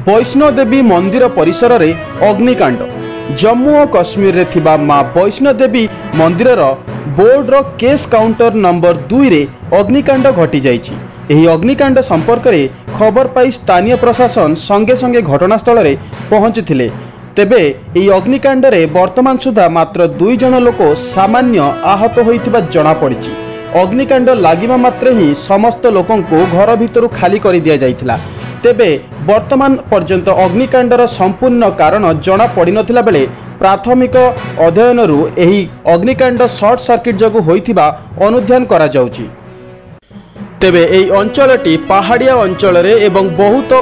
वैष्णोदेवी मंदिर परिसर रे अग्निकांड। जम्मू और कश्मीर रे थिबा मां वैष्णोदेवी मंदिर बोर्ड केस काउंटर नंबर 2 रे अग्निकांड घटी जाइछि। एही अग्निकांड संपर्क रे खबर पाई स्थानीय प्रशासन संगे संगे घटनास्थल रे पहुंचथिले। तेबे एही अग्निकांड रे वर्तमान सुधा मात्र 2 जन लोक सामान्य आहत होइथिबा जणा पड़िछि। अग्निकांड लागिबा मात्र ही समस्त लोकंको घर भितरु खाली करि दिया जाइथिला। तेबे वर्तमान पर्यंत अग्निकांडर संपूर्ण कारण जणा पड़ी नथिला बेले प्राथमिक अध्ययनरू एही अग्निकांड शॉर्ट सर्किट जगु होइथिबा अनुध्यान करा जाउछि। तेबे एही अंचलटी पहाड़िया अंचल रे एवं बहुत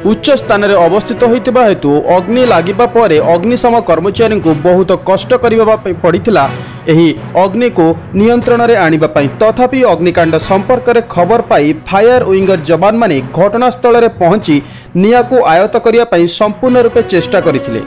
उच्च स्थान रे अवस्थित होइतिबा हेतु अग्नि लागिबा परे अग्निशम कर्मचारी को बहुत कष्ट करिबा पड़िथिला एही अग्नि को नियंत्रण रे आनिबा पई। तथापि अग्निकांड संपर्क रे खबर पाई फायर विंगर जवान माने घटनास्थल रे पहुंची निया को आयत्त करिया पई संपूर्ण रूपे चेष्टा करिथिले।